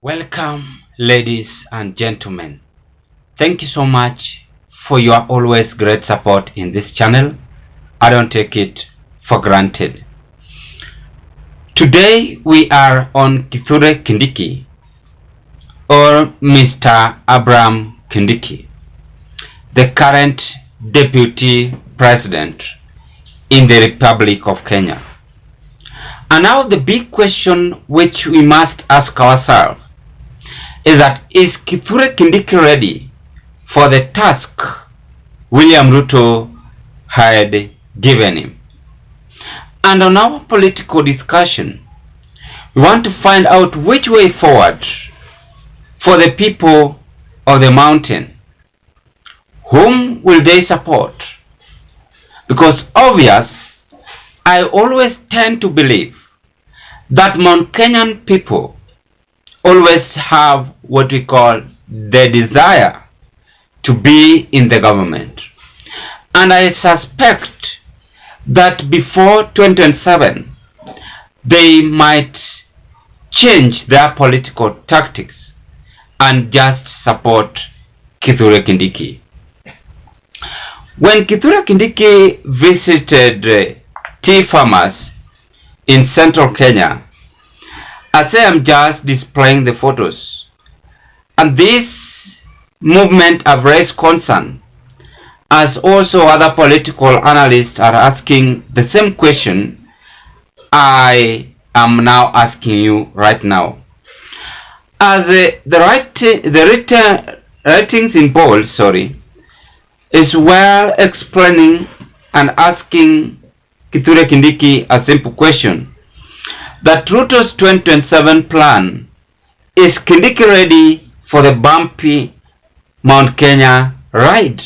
Welcome, ladies and gentlemen. Thank you so much for your always great support in this channel. I don't take it for granted. Today we are on Kithure Kindiki, or Mr. Abraham Kindiki, the current Deputy President in the Republic of Kenya. And now the big question which we must ask ourselves is that, is Kithure Kindiki ready for the task William Ruto had given him? And on our political discussion, we want to find out which way forward for the people of the mountain. Whom will they support? Because obvious, I always tend to believe that Mount Kenyan people always have what we call the desire to be in the government. And I suspect that before 2027, they might change their political tactics and just support Kithure Kindiki. When Kithure Kindiki visited tea farmers in central Kenya, I say I'm just displaying the photos, and this movement have raised concern, as also other political analysts are asking the same question I am now asking you right now. As the writings in bold, is well explaining and asking Kithure Kindiki a simple question: that Ruto's 2027 plan, is Kindiki ready for the bumpy Mount Kenya ride?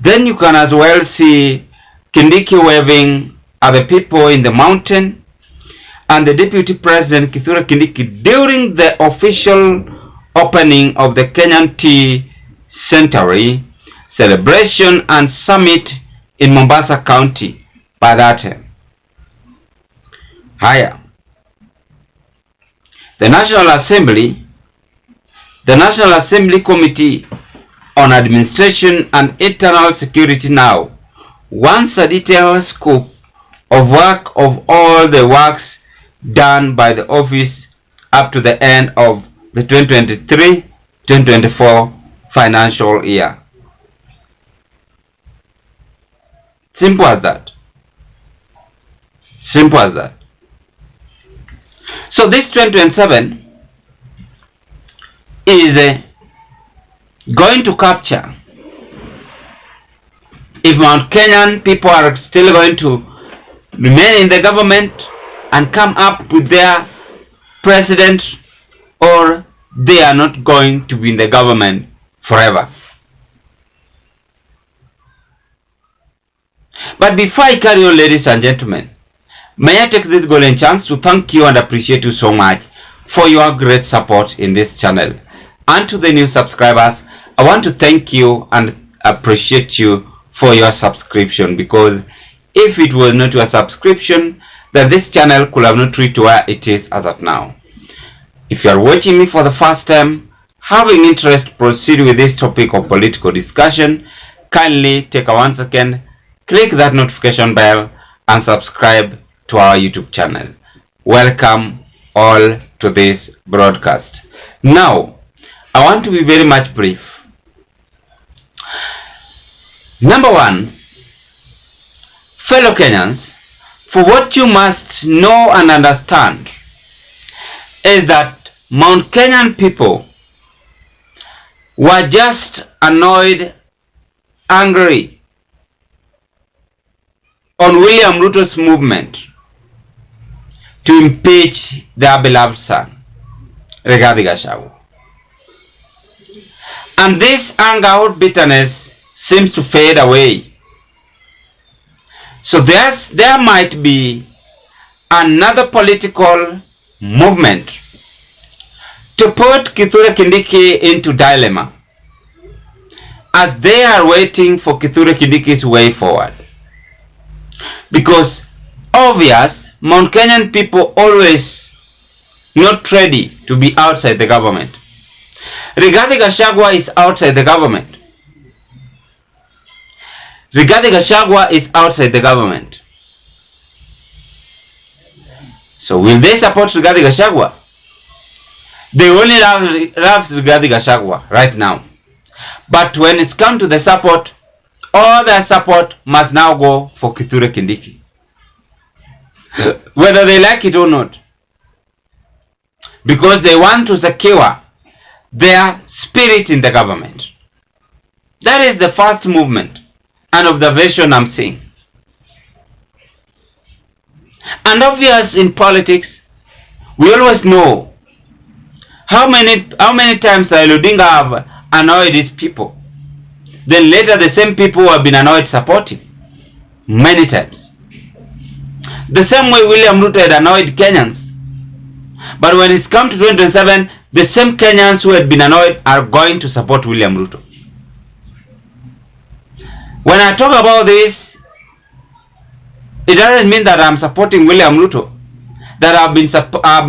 Then you can as well see Kindiki waving at the people in the mountain and the Deputy President Kithure Kindiki during the official opening of the Kenyan Tea Centenary celebration and summit in Mombasa County by that time. Higher. The National Assembly Committee on Administration and Internal Security now wants a detailed scope of work of all the works done by the office up to the end of the 2023-2024 financial year. Simple as that. Simple as that. So this 2027 is going to capture, if Mount Kenyan people are still going to remain in the government and come up with their president, or they are not going to be in the government forever. But before I carry on, ladies and gentlemen, may I take this golden chance to thank you and appreciate you so much for your great support in this channel. And to the new subscribers, I want to thank you and appreciate you for your subscription, because if it was not your subscription, then this channel could have not reached where it is as of now. If you are watching me for the first time, having interest to proceed with this topic of political discussion, kindly take a 1 second, click that notification bell and subscribe to our YouTube channel. Welcome all to this broadcast. Now, I want to be very much brief. Number one, fellow Kenyans, for what you must know and understand is that Mount Kenyan people were just annoyed, angry on William Ruto's movement to impeach their beloved son, Rigathi Gachagua. And this anger or bitterness seems to fade away. So there might be another political movement to put Kithure Kindiki into dilemma, as they are waiting for Kithure Kindiki's way forward. Because obvious, Mount Kenyan people always not ready to be outside the government. Rigathi Gachagua is outside the government. Rigathi Gachagua is outside the government. So will they support Rigathi Gachagua? They only love Rigathi Gachagua right now. But when it's come to the support, all their support must now go for Kithure Kindiki. Whether they like it or not. Because they want to secure their spirit in the government. That is the first movement and observation I'm seeing. And obvious in politics, we always know how many times Raila Odinga have annoyed his people. Then later the same people who have been annoyed support him. Many times. The same way William Ruto had annoyed Kenyans. But when it's come to 2027, the same Kenyans who had been annoyed are going to support William Ruto. When I talk about this, it doesn't mean that I'm supporting William Ruto, that I've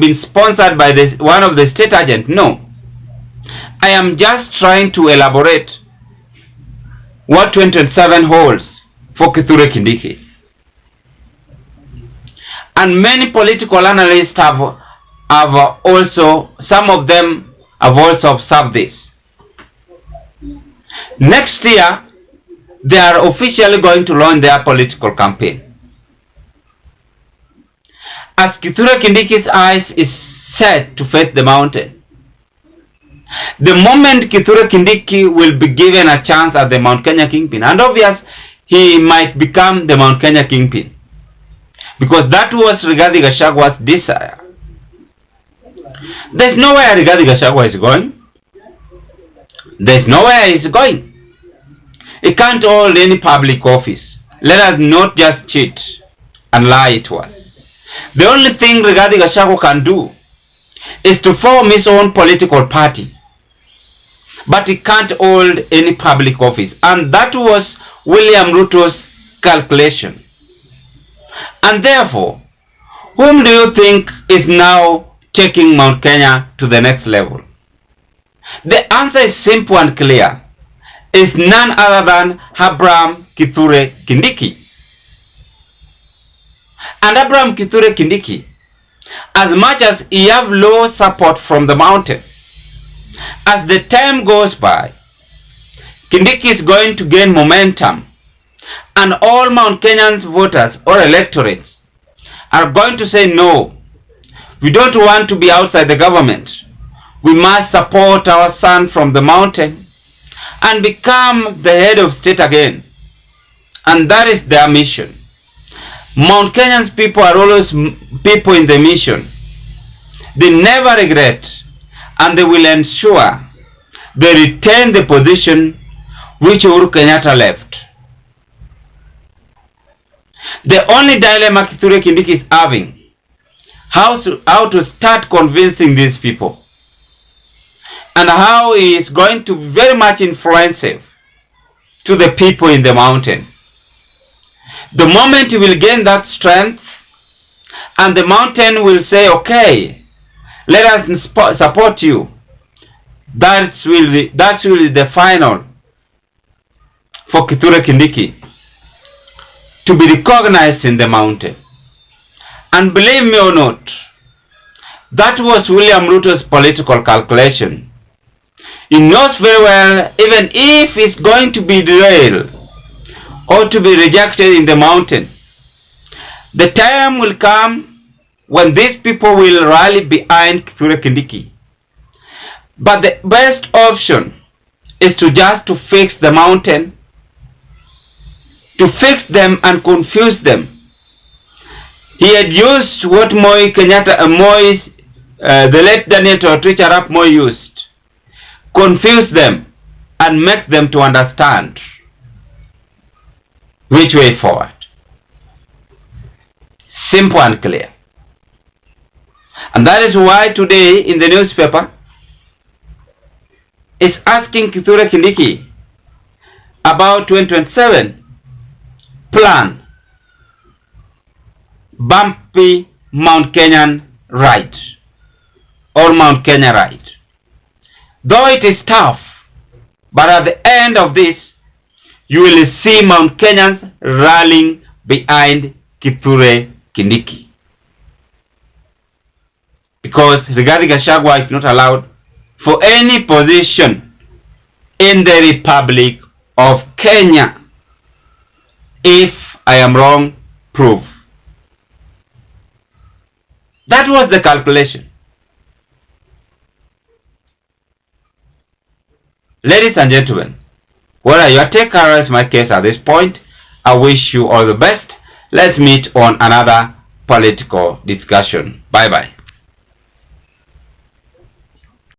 been sponsored by one of the state agents. No. I am just trying to elaborate what 2027 holds for Kithure Kindiki. And many political analysts have also, some of them have also observed this. Next year, they are officially going to launch their political campaign. As Kithure Kindiki's eyes is set to face the mountain, the moment Kithure Kindiki will be given a chance as the Mount Kenya Kingpin, and obvious he might become the Mount Kenya Kingpin, because that was Rigathi Gachagua's desire. There's nowhere Rigathi Gachagua is going. There's nowhere he's going. He can't hold any public office. Let us not just cheat and lie to us. The only thing Rigathi Gachagua can do is to form his own political party. But he can't hold any public office. And that was William Ruto's calculation. And therefore, whom do you think is now taking Mount Kenya to the next level? The answer is simple and clear. It's none other than Abraham Kithure Kindiki. And Abraham Kithure Kindiki, as much as he have low support from the mountain, as the time goes by, Kindiki is going to gain momentum, and all Mount Kenyans voters or electorates are going to say no. We don't want to be outside the government. We must support our son from the mountain and become the head of state again. And that is their mission. Mount Kenyans people are always people in the mission. They never regret, and they will ensure they retain the position which Uhuru Kenyatta left. The only dilemma Kithure Kindiki is having, how to start convincing these people, and how he is going to be very much influential to the people in the mountain. The moment he will gain that strength, and the mountain will say, okay, let us support you, that will be the final for Kithure Kindiki to be recognized in the mountain. And believe me or not, that was William Ruto's political calculation. He knows very well, even if it's going to be derailed or to be rejected in the mountain, the time will come when these people will rally behind Kithure Kindiki. But the best option is to fix the mountain, to fix them and confuse them. He had used what the late Daniel Toroitich Arap Moi used. Confuse them and make them to understand which way forward. Simple and clear. And that is why today in the newspaper it's asking Kithure Kindiki about 2027 plan. Bumpy Mount Kenyan ride. or Mount Kenya ride. Though it is tough, but at the end of this, you will see Mount Kenyans rallying behind Kithure Kindiki. Because Rigathi Gachagua is not allowed for any position in the Republic of Kenya. If I am wrong, prove. That was the calculation. Ladies and gentlemen, what are your take? As my case at this point? I wish you all the best. Let's meet on another political discussion. Bye bye.